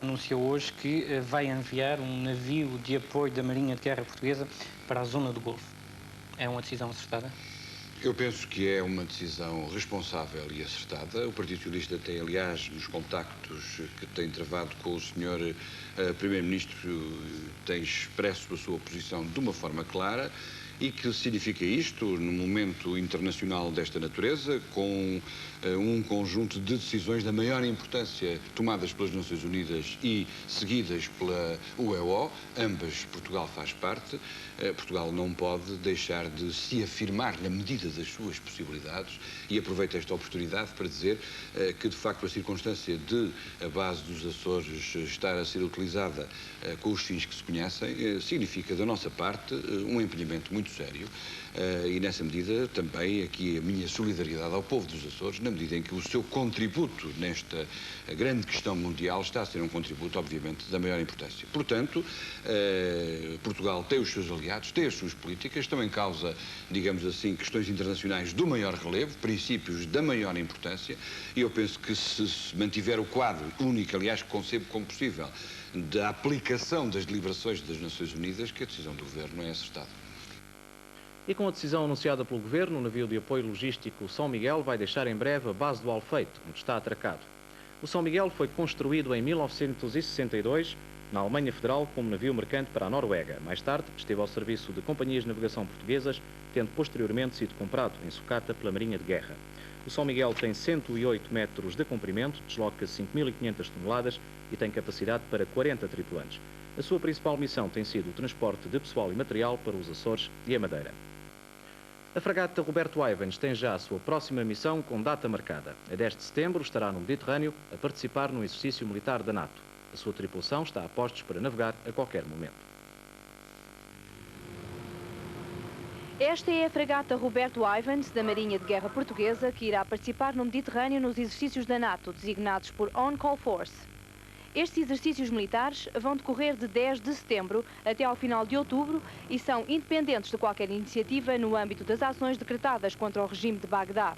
anunciou hoje que vai enviar um navio de apoio da Marinha de Guerra Portuguesa para a zona do Golfo. É uma decisão acertada? Eu penso que é uma decisão responsável e acertada. O Partido Socialista tem, aliás, nos contactos que tem travado com o Sr. Primeiro-Ministro, tem expresso a sua posição de uma forma clara. E que significa isto, num momento internacional desta natureza, com um conjunto de decisões da maior importância tomadas pelas Nações Unidas e seguidas pela UEO, ambas Portugal faz parte. Portugal não pode deixar de se afirmar na medida das suas possibilidades e aproveita esta oportunidade para dizer que, de facto, a circunstância de a base dos Açores estar a ser utilizada com os fins que se conhecem, significa, da nossa parte, um empenhamento muito sério e, nessa medida, também aqui a minha solidariedade ao povo dos Açores, na medida em que o seu contributo nesta grande questão mundial está a ser um contributo, obviamente, da maior importância. Portanto, Portugal tem os seus aliados, tem as suas políticas, estão em causa, digamos assim, questões internacionais do maior relevo, princípios da maior importância, e eu penso que se mantiver o quadro único, aliás, que concebo como possível, da aplicação das deliberações das Nações Unidas, que a decisão do Governo é acertada. E com a decisão anunciada pelo Governo, o navio de apoio logístico São Miguel vai deixar em breve a base do Alfeito, onde está atracado. O São Miguel foi construído em 1962, na Alemanha Federal, como navio mercante para a Noruega. Mais tarde, esteve ao serviço de companhias de navegação portuguesas, tendo posteriormente sido comprado em sucata pela Marinha de Guerra. O São Miguel tem 108 metros de comprimento, desloca 5.500 toneladas e tem capacidade para 40 tripulantes. A sua principal missão tem sido o transporte de pessoal e material para os Açores e a Madeira. A fragata Roberto Ivens tem já a sua próxima missão com data marcada. A 10 de setembro estará no Mediterrâneo a participar num exercício militar da NATO. A sua tripulação está a postos para navegar a qualquer momento. Esta é a fragata Roberto Ivens, da Marinha de Guerra Portuguesa, que irá participar no Mediterrâneo nos exercícios da NATO, designados por On-Call Force. Estes exercícios militares vão decorrer de 10 de setembro até ao final de outubro e são independentes de qualquer iniciativa no âmbito das ações decretadas contra o regime de Bagdá.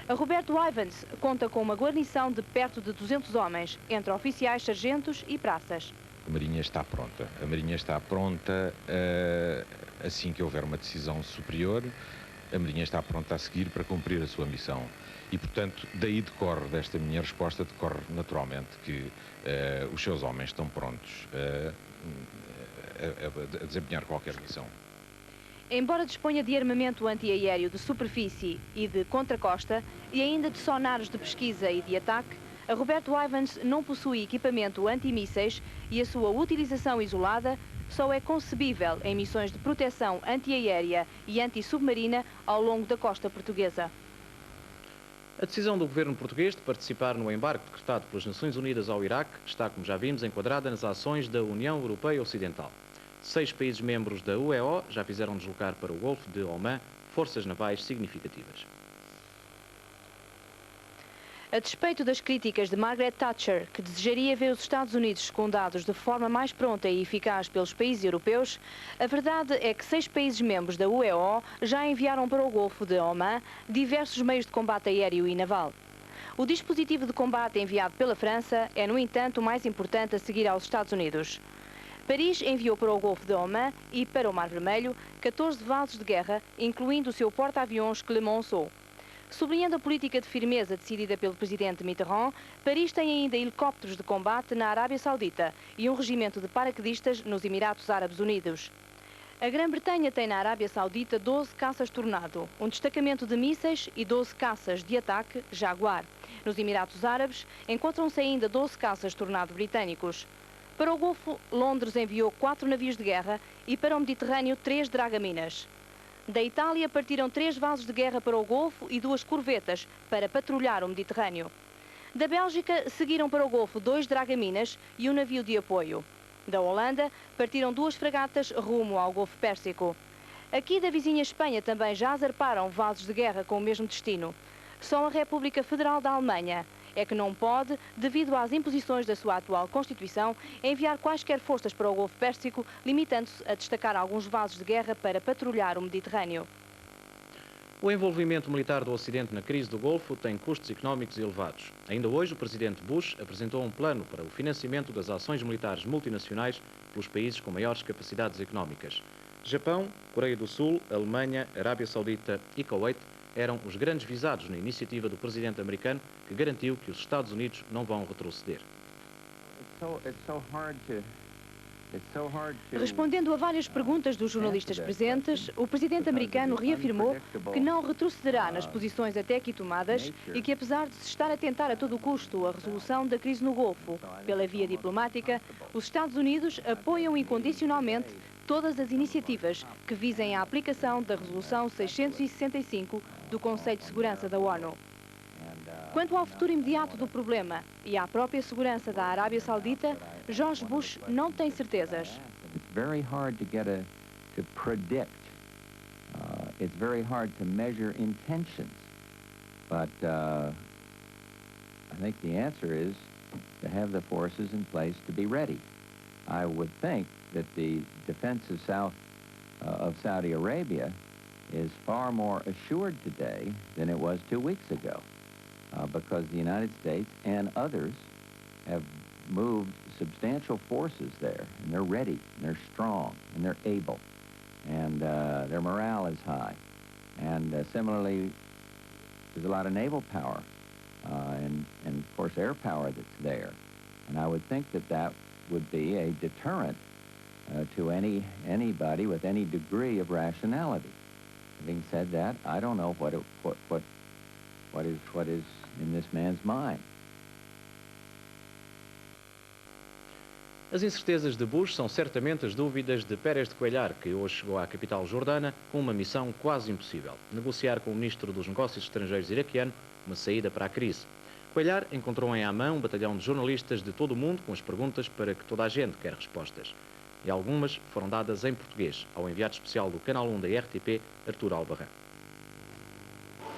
A Roberto Ivens conta com uma guarnição de perto de 200 homens, entre oficiais, sargentos e praças. A Marinha está pronta. A Marinha está pronta assim que houver uma decisão superior. A Marinha está pronta a seguir para cumprir a sua missão. E, portanto, daí decorre, desta minha resposta, decorre naturalmente que os seus homens estão prontos a desempenhar qualquer missão. Embora disponha de armamento antiaéreo de superfície e de contracosta e ainda de sonares de pesquisa e de ataque, a Roberto Ivens não possui equipamento antimísseis e a sua utilização isolada só é concebível em missões de proteção antiaérea e antissubmarina ao longo da costa portuguesa. A decisão do governo português de participar no embarque decretado pelas Nações Unidas ao Iraque está, como já vimos, enquadrada nas ações da União Europeia Ocidental. 6 países membros da UEO já fizeram deslocar para o Golfo de Oman forças navais significativas. A despeito das críticas de Margaret Thatcher, que desejaria ver os Estados Unidos secundados de forma mais pronta e eficaz pelos países europeus, a verdade é que 6 países membros da UEO já enviaram para o Golfo de Oman diversos meios de combate aéreo e naval. O dispositivo de combate enviado pela França é, no entanto, o mais importante a seguir aos Estados Unidos. Paris enviou para o Golfo de Oman e para o Mar Vermelho 14 vasos de guerra, incluindo o seu porta-aviões Clemenceau. Sublinhando a política de firmeza decidida pelo presidente Mitterrand, Paris tem ainda helicópteros de combate na Arábia Saudita e um regimento de paraquedistas nos Emirados Árabes Unidos. A Grã-Bretanha tem na Arábia Saudita 12 caças Tornado, um destacamento de mísseis e 12 caças de ataque Jaguar. Nos Emirados Árabes encontram-se ainda 12 caças Tornado britânicos. Para o Golfo, Londres enviou 4 navios de guerra e para o Mediterrâneo 3 dragaminas. Da Itália partiram 3 vasos de guerra para o Golfo e 2 corvetas para patrulhar o Mediterrâneo. Da Bélgica seguiram para o Golfo 2 dragaminas e um navio de apoio. Da Holanda partiram 2 fragatas rumo ao Golfo Pérsico. Aqui da vizinha Espanha também já zarparam vasos de guerra com o mesmo destino. Só a República Federal da Alemanha é que não pode, devido às imposições da sua atual Constituição, enviar quaisquer forças para o Golfo Pérsico, limitando-se a destacar alguns vasos de guerra para patrulhar o Mediterrâneo. O envolvimento militar do Ocidente na crise do Golfo tem custos económicos elevados. Ainda hoje, o presidente Bush apresentou um plano para o financiamento das ações militares multinacionais pelos países com maiores capacidades económicas. Japão, Coreia do Sul, Alemanha, Arábia Saudita e Kuwait eram os grandes visados na iniciativa do presidente americano, que garantiu que os Estados Unidos não vão retroceder. Respondendo a várias perguntas dos jornalistas presentes, o presidente americano reafirmou que não retrocederá nas posições até aqui tomadas e que, apesar de se estar a tentar a todo custo a resolução da crise no Golfo pela via diplomática, os Estados Unidos apoiam incondicionalmente todas as iniciativas que visem a aplicação da Resolução 665 do Conselho de Segurança da ONU. Quanto ao futuro imediato do problema e à própria segurança da Arábia Saudita, George Bush não tem certezas. It's very hard to predict. It's very hard to measure intentions. But I think the answer is to have the forces in place to be ready. I would think that the defense of Saudi Arabia is far more assured today than it was 2 weeks ago. Because the United States and others have moved substantial forces there, and they're ready, and they're strong, and they're able, and their morale is high. And similarly, there's a lot of naval power, and of course air power that's there. And I would think that that would be a deterrent to anybody with any degree of rationality. Having said that, I don't know what is in this man's mind. As incertezas de Bush são certamente as dúvidas de Pérez de Cuéllar, que hoje chegou à capital jordana com uma missão quase impossível: negociar com o ministro dos Negócios Estrangeiros iraquiano uma saída para a crise. Cuéllar encontrou em Amman um batalhão de jornalistas de todo o mundo com as perguntas para que toda a gente quer respostas. E algumas foram dadas em português ao enviado especial do Canal 1 da RTP, Artur Albarrán.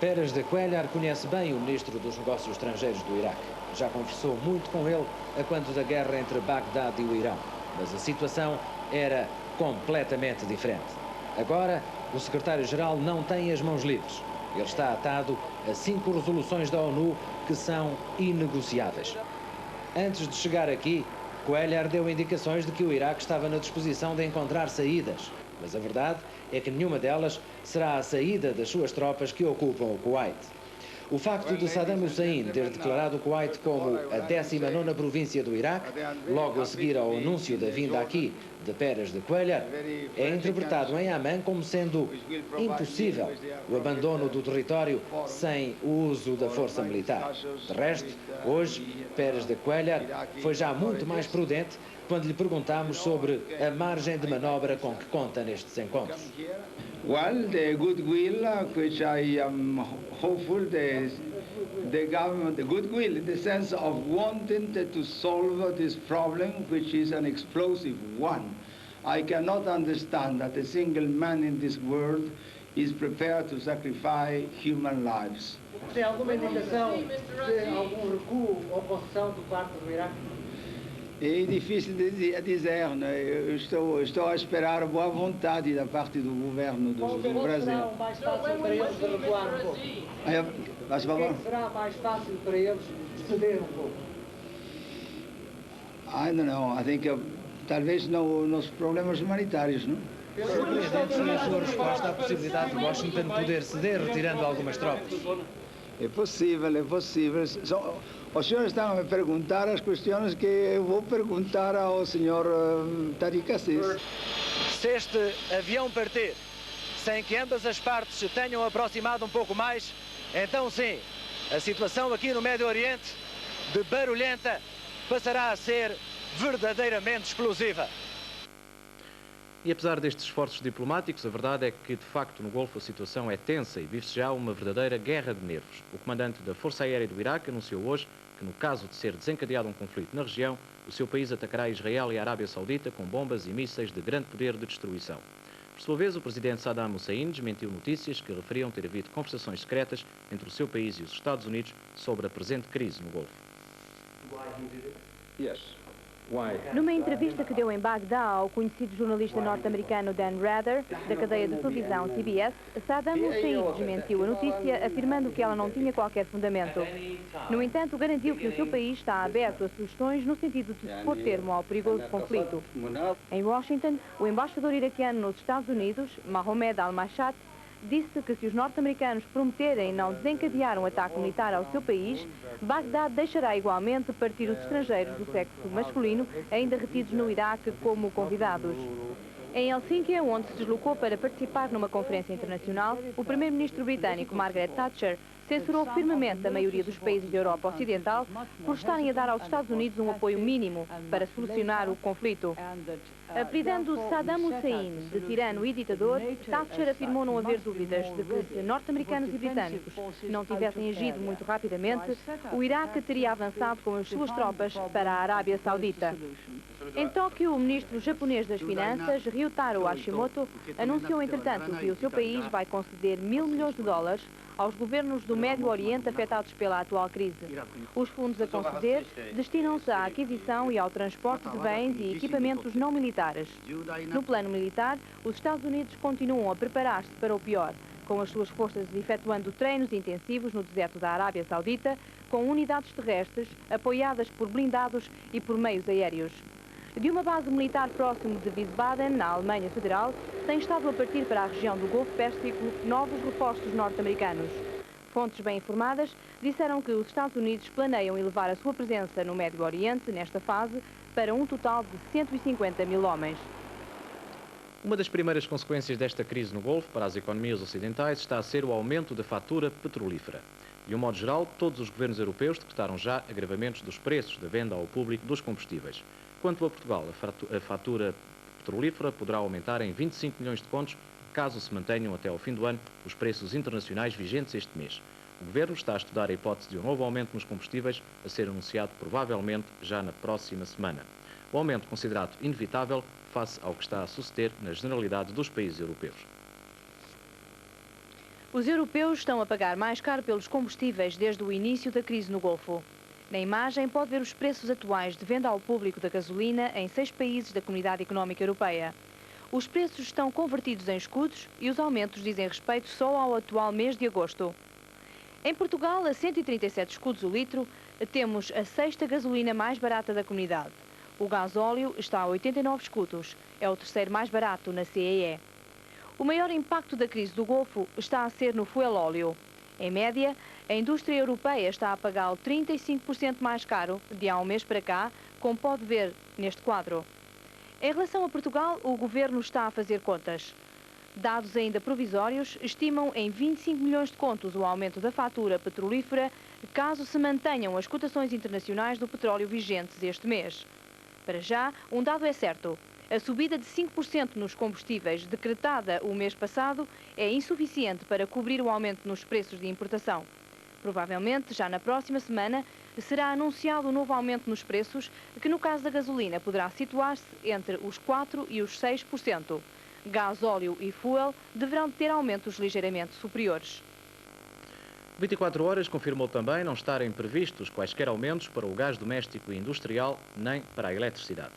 Pérez de Cuéllar conhece bem o ministro dos Negócios Estrangeiros do Iraque. Já conversou muito com ele a quando da guerra entre Bagdade e o Irão. Mas a situação era completamente diferente. Agora, o secretário-geral não tem as mãos livres. Ele está atado a 5 resoluções da ONU que são inegociáveis. Antes de chegar aqui, Cuéllar deu indicações de que o Iraque estava na disposição de encontrar saídas. Mas a verdade é que nenhuma delas será a saída das suas tropas que ocupam o Kuwait. O facto de Saddam Hussein ter declarado o Kuwait como a 19ª província do Iraque, logo a seguir ao anúncio da vinda aqui de Pérez de Cuéllar, é interpretado em Amman como sendo impossível o abandono do território sem o uso da força militar. De resto, hoje, Pérez de Cuéllar foi já muito mais prudente quando lhe perguntamos sobre a margem de manobra com que conta nestes encontros. Well, the goodwill, which I am hopeful the government, the goodwill in the sense of wanting to solve this problem, which is an explosive one. I cannot understand that a single man in this world is prepared to sacrifice human lives. Tem alguma indicação de algum recuo ou concessão por parte do Iraque? É difícil de dizer, né? Eu estou a esperar boa vontade da parte do governo do Brasil. Será mais fácil para eles de recuar um pouco? Será mais fácil para eles ceder um pouco? I don't know. I think talvez nos problemas humanitários, não? Surpreendente foi a sua resposta à possibilidade de Washington poder ceder retirando algumas tropas. É possível, é possível. Os senhores estão a me perguntar as questões que eu vou perguntar ao senhor Tariq Aziz. Se este avião partir sem que ambas as partes se tenham aproximado um pouco mais, então sim, a situação aqui no Médio Oriente, de barulhenta, passará a ser verdadeiramente explosiva. E apesar destes esforços diplomáticos, a verdade é que, de facto, no Golfo a situação é tensa e vive-se já uma verdadeira guerra de nervos. O comandante da Força Aérea do Iraque anunciou hoje que, no caso de ser desencadeado um conflito na região, o seu país atacará Israel e a Arábia Saudita com bombas e mísseis de grande poder de destruição. Por sua vez, o presidente Saddam Hussein desmentiu notícias que referiam ter havido conversações secretas entre o seu país e os Estados Unidos sobre a presente crise no Golfo. Yes. Numa entrevista que deu em Bagdá ao conhecido jornalista norte-americano Dan Rather, da cadeia de televisão CBS, Saddam Hussein desmentiu a notícia, afirmando que ela não tinha qualquer fundamento. No entanto, garantiu que o seu país está aberto a sugestões no sentido de se pôr termo ao perigoso conflito. Em Washington, o embaixador iraquiano nos Estados Unidos, Mohamed Al-Mashat, disse que se os norte-americanos prometerem não desencadear um ataque militar ao seu país, Bagdá deixará igualmente partir os estrangeiros do sexo masculino ainda retidos no Iraque como convidados. Em Helsínquia, onde se deslocou para participar numa conferência internacional, o primeiro-ministro britânico Margaret Thatcher censurou firmemente a maioria dos países da Europa Ocidental por estarem a dar aos Estados Unidos um apoio mínimo para solucionar o conflito. Apelidando Saddam Hussein de tirano e ditador, Thatcher afirmou não haver dúvidas de que, se norte-americanos e britânicos não tivessem agido muito rapidamente, o Iraque teria avançado com as suas tropas para a Arábia Saudita. Em Tóquio, o ministro japonês das Finanças, Ryutaro Hashimoto, anunciou, entretanto, que o seu país vai conceder $1.000 milhões aos governos do Médio Oriente afetados pela atual crise. Os fundos a conceder destinam-se à aquisição e ao transporte de bens e equipamentos não militares. No plano militar, os Estados Unidos continuam a preparar-se para o pior, com as suas forças efetuando treinos intensivos no deserto da Arábia Saudita, com unidades terrestres apoiadas por blindados e por meios aéreos. De uma base militar próximo de Wiesbaden, na Alemanha Federal, têm estado a partir para a região do Golfo Pérsico novos reforços norte-americanos. Fontes bem informadas disseram que os Estados Unidos planeiam elevar a sua presença no Médio Oriente, nesta fase, para um total de 150 mil homens. Uma das primeiras consequências desta crise no Golfo para as economias ocidentais está a ser o aumento da fatura petrolífera. De um modo geral, todos os governos europeus decretaram já agravamentos dos preços da venda ao público dos combustíveis. Quanto a Portugal, a fatura petrolífera poderá aumentar em 25 milhões de contos, caso se mantenham até ao fim do ano os preços internacionais vigentes este mês. O Governo está a estudar a hipótese de um novo aumento nos combustíveis, a ser anunciado provavelmente já na próxima semana. O aumento considerado inevitável face ao que está a suceder na generalidade dos países europeus. Os europeus estão a pagar mais caro pelos combustíveis desde o início da crise no Golfo. Na imagem pode ver os preços atuais de venda ao público da gasolina em 6 países da Comunidade Económica Europeia. Os preços estão convertidos em escudos e os aumentos dizem respeito só ao atual mês de agosto. Em Portugal, a 137 escudos o litro, temos a 6ª gasolina mais barata da comunidade. O gasóleo está a 89 escudos, é o terceiro mais barato na CEE. O maior impacto da crise do Golfo está a ser no fuel óleo. Em média, a indústria europeia está a pagá-lo 35% mais caro de há um mês para cá, como pode ver neste quadro. Em relação a Portugal, o Governo está a fazer contas. Dados ainda provisórios estimam em 25 milhões de contos o aumento da fatura petrolífera, caso se mantenham as cotações internacionais do petróleo vigentes este mês. Para já, um dado é certo. A subida de 5% nos combustíveis decretada o mês passado é insuficiente para cobrir o aumento nos preços de importação. Provavelmente, já na próxima semana, será anunciado um novo aumento nos preços, que no caso da gasolina poderá situar-se entre os 4% e os 6%. Gás, óleo e fuel deverão ter aumentos ligeiramente superiores. 24 Horas confirmou também não estarem previstos quaisquer aumentos para o gás doméstico e industrial, nem para a eletricidade.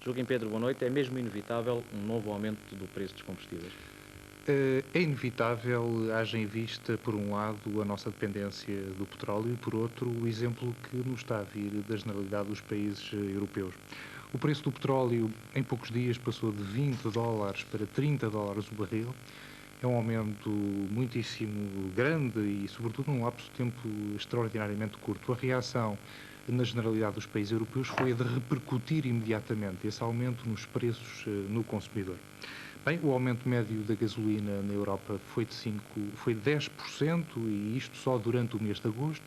Joaquim Pedro, boa noite. É mesmo inevitável um novo aumento do preço dos combustíveis? É inevitável, haja em vista, por um lado, a nossa dependência do petróleo e, por outro, o exemplo que nos está a vir da generalidade dos países europeus. O preço do petróleo, em poucos dias, passou de $20 para $30 o barril. É um aumento muitíssimo grande e, sobretudo, num lapso de tempo extraordinariamente curto. A reação na generalidade dos países europeus foi a de repercutir imediatamente esse aumento nos preços no consumidor. Bem, o aumento médio da gasolina na Europa foi de 10%, e isto só durante o mês de agosto.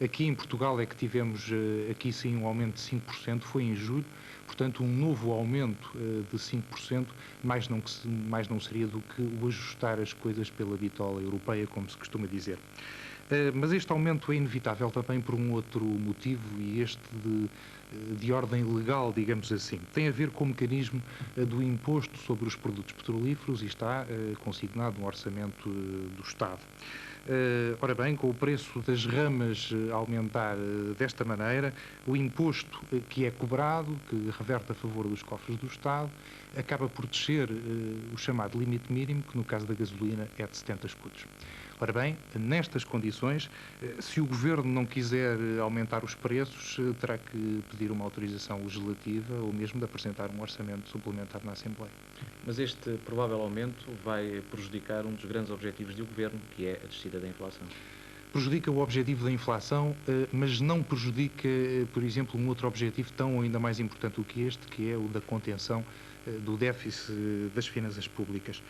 Aqui em Portugal é que tivemos, aqui sim, um aumento de 5%, foi em julho, portanto um novo aumento de 5%, mais não seria do que o ajustar as coisas pela bitola europeia, como se costuma dizer. Mas este aumento é inevitável também por um outro motivo, e este de ordem legal, digamos assim. Tem a ver com o mecanismo do imposto sobre os produtos petrolíferos e está consignado no orçamento do Estado. Ora bem, com o preço das ramas a aumentar desta maneira, o imposto que é cobrado, que reverte a favor dos cofres do Estado, acaba por descer o chamado limite mínimo, que no caso da gasolina é de 70 escudos. Ora bem, nestas condições, se o Governo não quiser aumentar os preços, terá que pedir uma autorização legislativa ou mesmo de apresentar um orçamento suplementar na Assembleia. Mas este provável aumento vai prejudicar um dos grandes objetivos do Governo, que é a descida da inflação. Prejudica o objetivo da inflação, mas não prejudica, por exemplo, um outro objetivo tão ou ainda mais importante do que este, que é o da contenção do déficit das finanças públicas.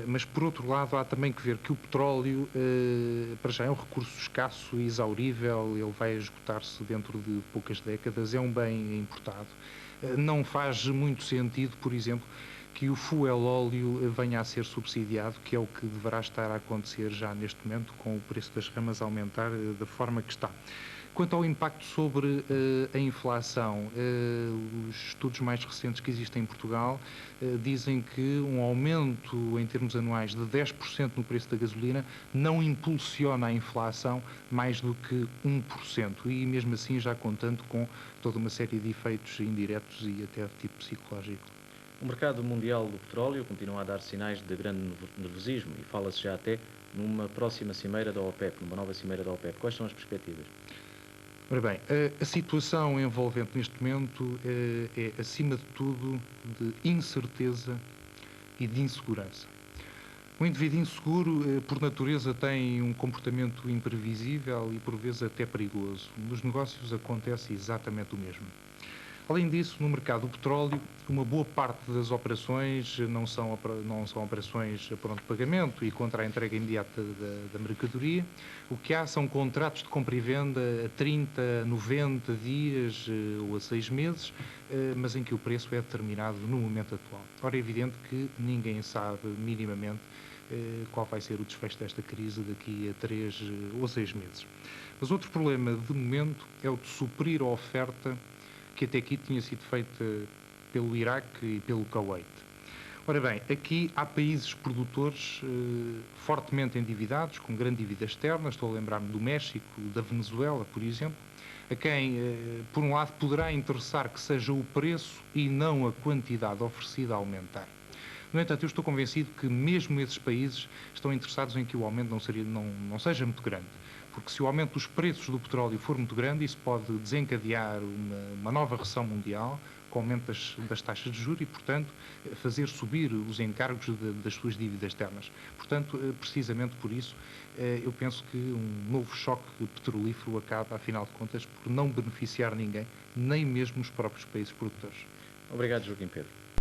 Mas, por outro lado, há também que ver que o petróleo, para já, é um recurso escasso e exaurível, ele vai esgotar-se dentro de poucas décadas, é um bem importado. Não faz muito sentido, por exemplo, que o fuel óleo venha a ser subsidiado, que é o que deverá estar a acontecer já neste momento, com o preço das ramas a aumentar da forma que está. Quanto ao impacto sobre a inflação, os estudos mais recentes que existem em Portugal dizem que um aumento em termos anuais de 10% no preço da gasolina não impulsiona a inflação mais do que 1%, e mesmo assim já contando com toda uma série de efeitos indiretos e até de tipo psicológico. O mercado mundial do petróleo continua a dar sinais de grande nervosismo e fala-se já até numa próxima cimeira da OPEP, numa nova cimeira da OPEP. Quais são as perspectivas? Ora bem, a situação envolvente neste momento é, acima de tudo, de incerteza e de insegurança. O indivíduo inseguro, por natureza, tem um comportamento imprevisível e, por vezes, até perigoso. Nos negócios acontece exatamente o mesmo. Além disso, no mercado do petróleo, uma boa parte das operações não são operações a pronto pagamento e contra a entrega imediata da mercadoria. O que há são contratos de compra e venda a 30, 90 dias ou a 6 meses, mas em que o preço é determinado no momento atual. Ora, é evidente que ninguém sabe minimamente qual vai ser o desfecho desta crise daqui a 3 ou 6 meses. Mas outro problema, de momento, é o de suprir a oferta que até aqui tinha sido feita pelo Iraque e pelo Kuwait. Ora bem, aqui há países produtores fortemente endividados, com grande dívida externa. Estou a lembrar-me do México, da Venezuela, por exemplo, a quem, por um lado, poderá interessar que seja o preço e não a quantidade oferecida a aumentar. No entanto, eu estou convencido que mesmo esses países estão interessados em que o aumento não seja muito grande. Porque se o aumento dos preços do petróleo for muito grande, isso pode desencadear uma nova recessão mundial, com aumento das taxas de juros e, portanto, fazer subir os encargos das suas dívidas externas. Portanto, precisamente por isso, eu penso que um novo choque petrolífero acaba, afinal de contas, por não beneficiar ninguém, nem mesmo os próprios países produtores. Obrigado, Joaquim Pedro.